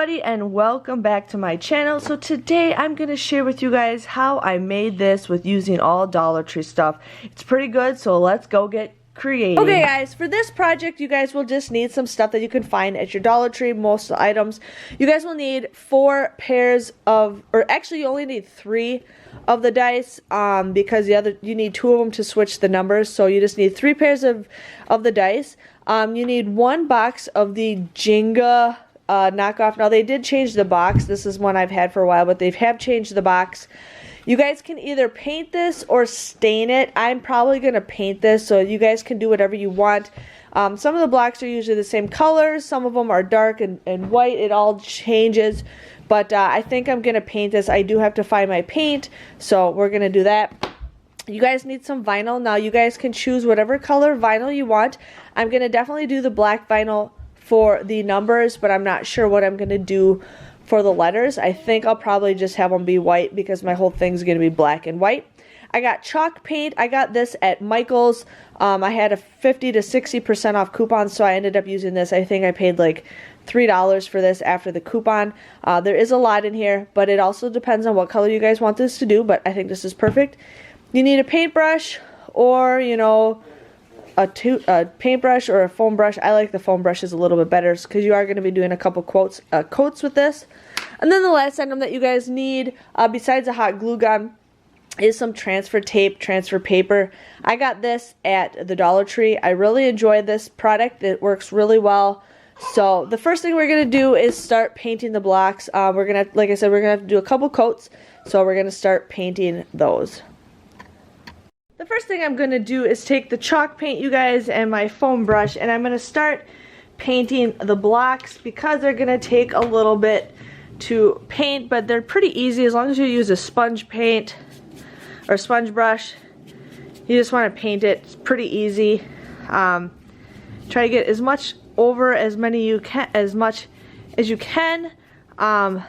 everybody, and welcome back to my channel. So today I'm going to share with you guys how I made this with using all Dollar Tree stuff. It's pretty good, so let's go get creative. Okay guys, for this project you guys will just need some stuff that you can find at your Dollar Tree. Most of the items you guys will need 4 pairs of, or actually you only need 3 of the dice, because you need 2 of them to switch the numbers, so you just need 3 pairs of the dice. You need 1 box of the Jenga knockoff. Now they did change the box. This is one I've had for a while, but they have changed the box. You guys can either paint this or stain it. I'm probably going to paint this, so you guys can do whatever you want. Some of the blocks are usually the same colors. Some of them are dark and white. It all changes. But I think I'm going to paint this. I do have to find my paint, so we're going to do that. You guys need some vinyl. Now you guys can choose whatever color vinyl you want. I'm going to definitely do the black vinyl for the numbers, but I'm not sure what I'm going to do for the letters. I think I'll probably just have them be white because my whole thing's going to be black and white. I got chalk paint. I got this at Michael's. I had a 50 to 60% off coupon, so I ended up using this. I think I paid like $3 for this after the coupon. There is a lot in here, but it also depends on what color you guys want this to do, but I think this is perfect. You need a paintbrush or, you know, a paintbrush or a foam brush. I like the foam brushes a little bit better because you are going to be doing a couple coats with this. And then the last item that you guys need, besides a hot glue gun, is some transfer tape, transfer paper. I got this at the Dollar Tree. I really enjoy this product. It works really well. So the first thing we're going to do is start painting the blocks. We're going to, like I said, we're going to have to do a couple coats. So we're going to start painting those. The first thing I'm going to do is take the chalk paint, you guys, and my foam brush, and I'm going to start painting the blocks because they're going to take a little bit to paint, but they're pretty easy as long as you use a sponge paint or sponge brush. You just want to paint it. It's pretty easy. Try to get as much over as much as you can. And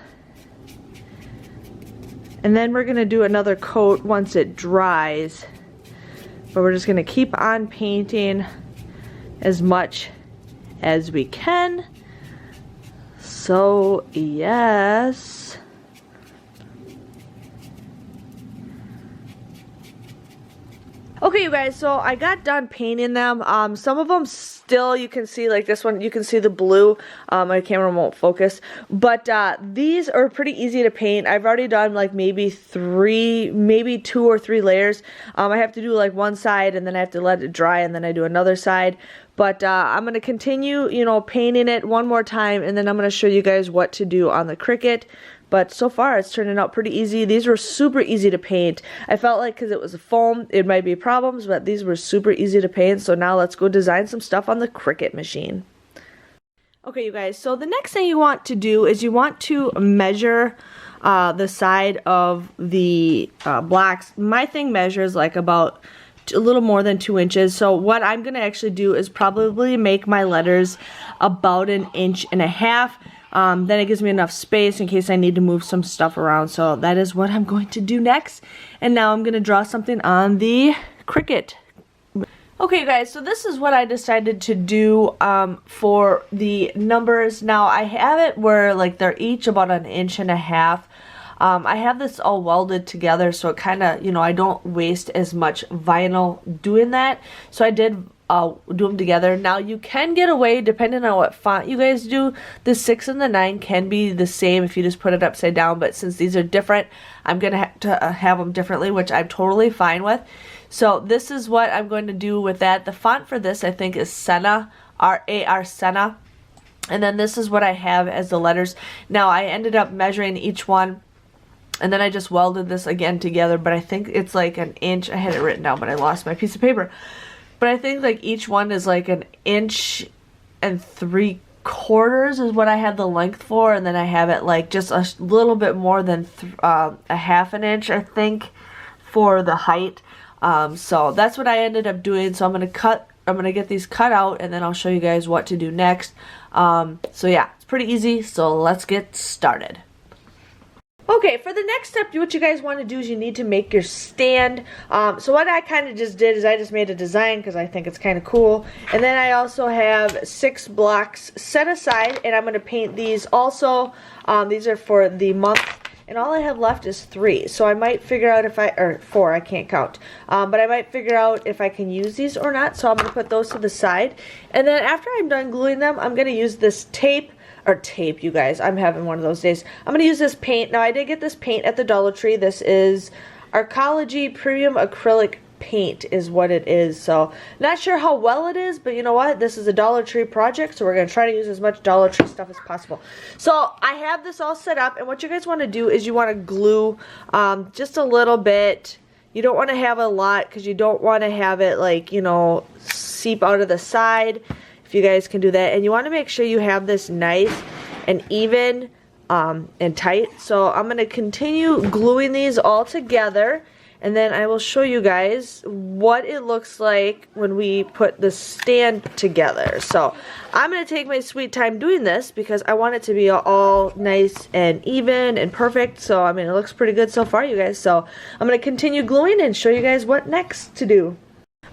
then we're going to do another coat once it dries. But we're just going to keep on painting as much as we can. So, yes. Okay, you guys, so I got done painting them. Some of them still, you can see, like this one, you can see the blue. My camera won't focus. But these are pretty easy to paint. I've already done like maybe 2 or 3 layers. I have to do like one side and then I have to let it dry and then I do another side. But I'm going to continue, you know, painting it one more time, and then I'm going to show you guys what to do on the Cricut. But so far it's turning out pretty easy. These were super easy to paint. I felt like because it was a foam it might be problems, but these were super easy to paint. So now let's go design some stuff on the Cricut machine. Okay, you guys, so the next thing you want to do is you want to measure the side of the blocks. My thing measures like about a little more than 2 inches. So what I'm going to actually do is probably make my letters about 1.5 inches. Then it gives me enough space in case I need to move some stuff around. So that is what I'm going to do next. And now I'm going to draw something on the Cricut. Okay, you guys, so this is what I decided to do for the numbers. Now I have it where like they're each about 1.5 inches. I have this all welded together, so it kind of, you know, I don't waste as much vinyl doing that. So I did do them together. Now you can get away, depending on what font you guys do, the 6 and the 9 can be the same if you just put it upside down, but since these are different, I'm going to have to have them differently, which I'm totally fine with. So this is what I'm going to do with that. The font for this I think is Senna, R-A-R Senna, and then this is what I have as the letters. Now I ended up measuring each one, and then I just welded this again together, but I think it's like 1 inch. I had it written down, but I lost my piece of paper. But I think like each one is like 1 3/4 inches is what I have the length for, and then I have it like just a little bit more than 1/2 inch, I think, for the height. So that's what I ended up doing. So I'm gonna get these cut out, and then I'll show you guys what to do next. So yeah, it's pretty easy. So let's get started. Okay, for the next step, what you guys want to do is you need to make your stand. So what I kind of just did is I just made a design because I think it's kind of cool. And then I also have 6 blocks set aside, and I'm going to paint these also. These are for the month, and all I have left is 3. So I might figure out if or 4, I can't count. But I might figure out if I can use these or not. So I'm going to put those to the side. And then after I'm done gluing them, I'm going to use this tape. Or tape, you guys. I'm having one of those days. I'm going to use this paint. Now, I did get this paint at the Dollar Tree. This is Arcology Premium Acrylic Paint is what it is. So, not sure how well it is, but you know what? This is a Dollar Tree project, so we're going to try to use as much Dollar Tree stuff as possible. So, I have this all set up, and what you guys want to do is you want to glue just a little bit. You don't want to have a lot because you don't want to have it, like, you know, seep out of the side. If you guys can do that, and you want to make sure you have this nice and even and tight. So I'm going to continue gluing these all together, and then I will show you guys what it looks like when we put the stand together. So I'm going to take my sweet time doing this because I want it to be all nice and even and perfect. So I mean, it looks pretty good so far, you guys. So I'm going to continue gluing and show you guys what next to do.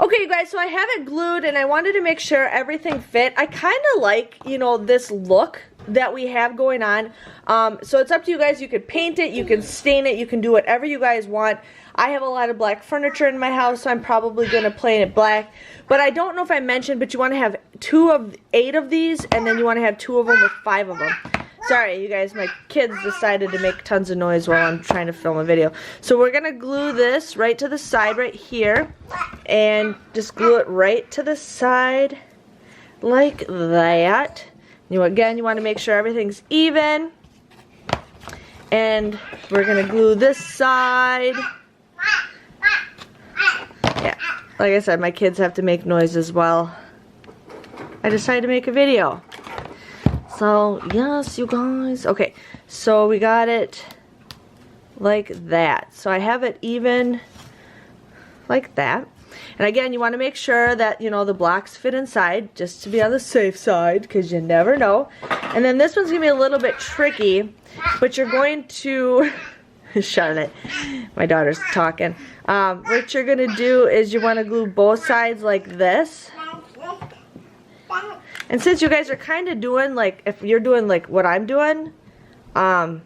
Okay, you guys, so I have it glued, and I wanted to make sure everything fit. I kind of like, you know, this look that we have going on. So it's up to you guys. You could paint it, you can stain it, you can do whatever you guys want. I have a lot of black furniture in my house, so I'm probably going to paint it black. But I don't know if I mentioned, but you want to have 2 of 8 of these, and then you want to have 2 of them with 5 of them. Sorry, you guys, my kids decided to make tons of noise while I'm trying to film a video. So we're going to glue this right to the side right here. And just glue it right to the side like that. Again, you want to make sure everything's even. And we're going to glue this side. Yeah, like I said, my kids have to make noise as well. I decided to make a video. So, yes, you guys. Okay, so we got it like that. So I have it even like that. And again, you want to make sure that, you know, the blocks fit inside just to be on the safe side because you never know. And then this one's going to be a little bit tricky, but you're going to... Charlotte, my daughter's talking. What you're going to do is you want to glue both sides like this. And since you guys are kind of doing, like, if you're doing, like, what I'm doing, kind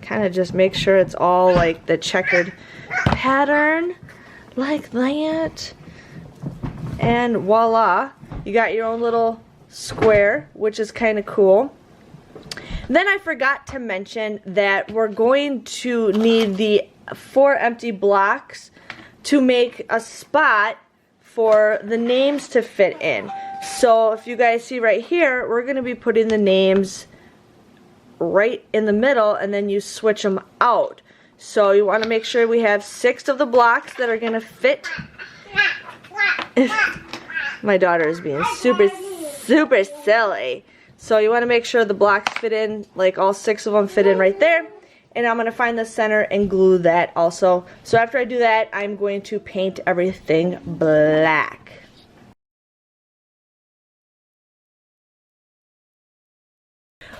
of just make sure it's all, like, the checkered pattern, like that. And voila, you got your own little square, which is kind of cool. Then I forgot to mention that we're going to need the 4 empty blocks to make a spot for the names to fit in. So if you guys see right here, we're going to be putting the names right in the middle, and then you switch them out. So you want to make sure we have 6 of the blocks that are going to fit. My daughter is being super silly. So you want to make sure the blocks fit in, like all 6 of them fit in right there. And I'm going to find the center and glue that also. So after I do that, I'm going to paint everything black.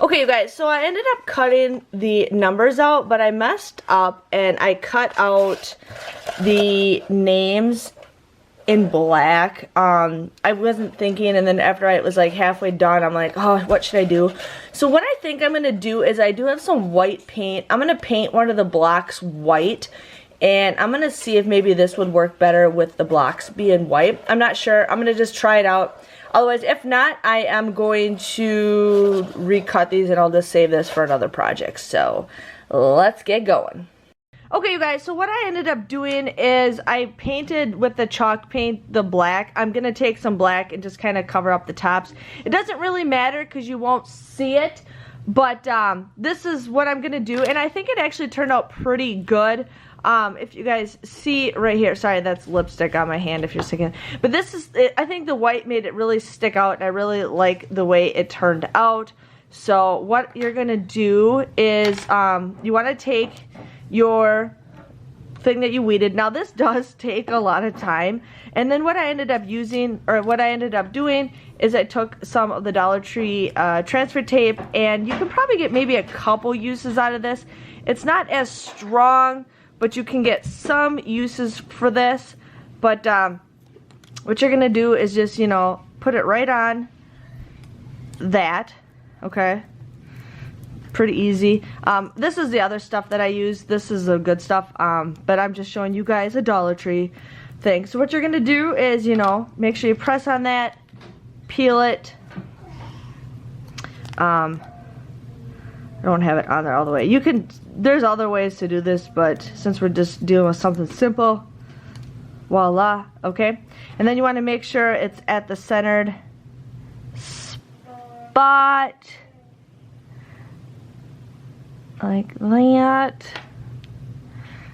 Okay, you guys, so I ended up cutting the numbers out, but I messed up and I cut out the names in black. I wasn't thinking, and then after I was like halfway done, I'm like, oh, what should I do? So what I think I'm going to do is I do have some white paint. I'm going to paint one of the blocks white, and I'm going to see if maybe this would work better with the blocks being white. I'm not sure. I'm going to just try it out. Otherwise, if not, I am going to recut these, and I'll just save this for another project. So let's get going. Okay, you guys, so what I ended up doing is I painted with the chalk paint the black. I'm going to take some black and just kind of cover up the tops. It doesn't really matter because you won't see it, but this is what I'm going to do, and I think it actually turned out pretty good. If you guys see right here, sorry, that's lipstick on my hand if you're thinking, but this is, I think the white made it really stick out, and I really like the way it turned out. So what you're going to do is you want to take your thing that you weeded. Now this does take a lot of time, and then what I ended up using, or what I ended up doing, is I took some of the Dollar Tree transfer tape, and you can probably get maybe a couple uses out of this. It's not as strong, but you can get some uses for this. But what you're gonna do is just, you know, put it right on that, okay? Pretty easy. This is the other stuff that I use. This is the good stuff, but I'm just showing you guys a Dollar Tree thing. So what you're gonna do is, you know, make sure you press on that, peel it. I don't have it on there all the way. You can, there's other ways to do this, but since we're just dealing with something simple, voila, okay? And then you want to make sure it's at the centered spot, like that.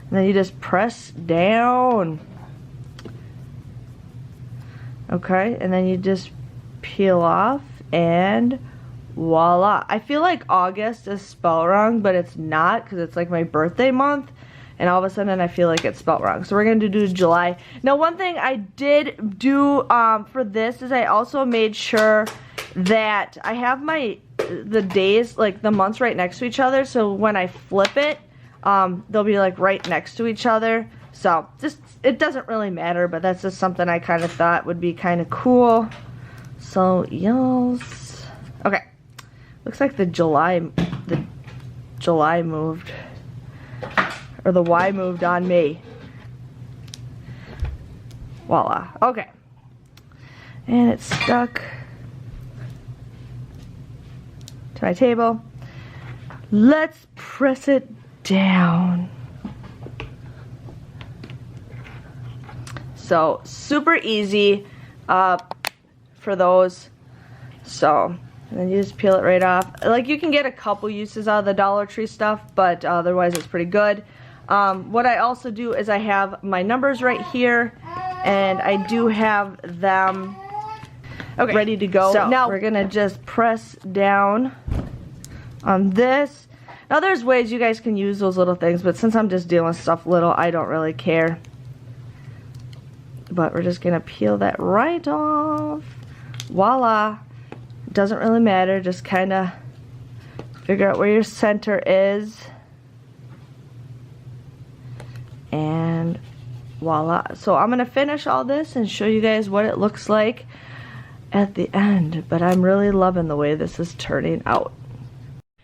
And then you just press down. Okay, and then you just peel off, and voila. I feel like August is spelled wrong, but it's not, because it's like my birthday month, and all of a sudden I feel like it's spelled wrong. So we're going to do July. Now one thing I did do for this is I also made sure that I have the days, like the months, right next to each other, so when I flip it, they'll be like right next to each other. So just, it doesn't really matter, but that's just something I kind of thought would be kind of cool. So yes, okay. Looks like the July moved, or the Y moved on me. Voila. Okay. And it's stuck to my table. Let's press it down. So super easy for those. So, and then you just peel it right off. Like, you can get a couple uses out of the Dollar Tree stuff, but otherwise it's pretty good. What I also do is I have my numbers right here, and I do have them ready to go. So now we're gonna just press down on this. Now there's ways you guys can use those little things, but since I'm just dealing with stuff little, I don't really care. But we're just gonna peel that right off. Voila. Doesn't really matter, just kind of figure out where your center is, and voila. So I'm gonna finish all this and show you guys what it looks like at the end, but I'm really loving the way this is turning out.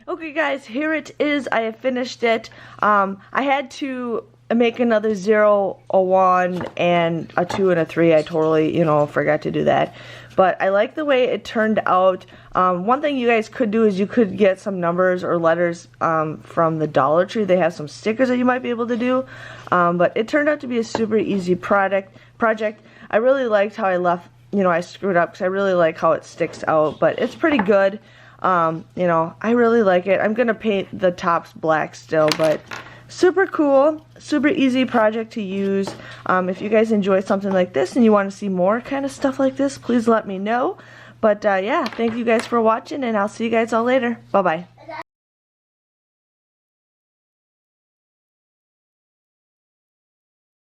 Okay guys, here it is. I have finished it. I had to make another 0, a 1, and a 2 and a 3. I totally, you know, forgot to do that. But I like the way it turned out. One thing you guys could do is you could get some numbers or letters from the Dollar Tree. They have some stickers that you might be able to do. But it turned out to be a super easy project. I really liked how I left, you know, I screwed up because I really like how it sticks out. But it's pretty good. You know, I really like it. I'm going to paint the tops black still, but super cool, super easy project to use. If you guys enjoy something like this and you want to see more kind of stuff like this, please let me know. But yeah, thank you guys for watching, and I'll see you guys all later. Bye-bye.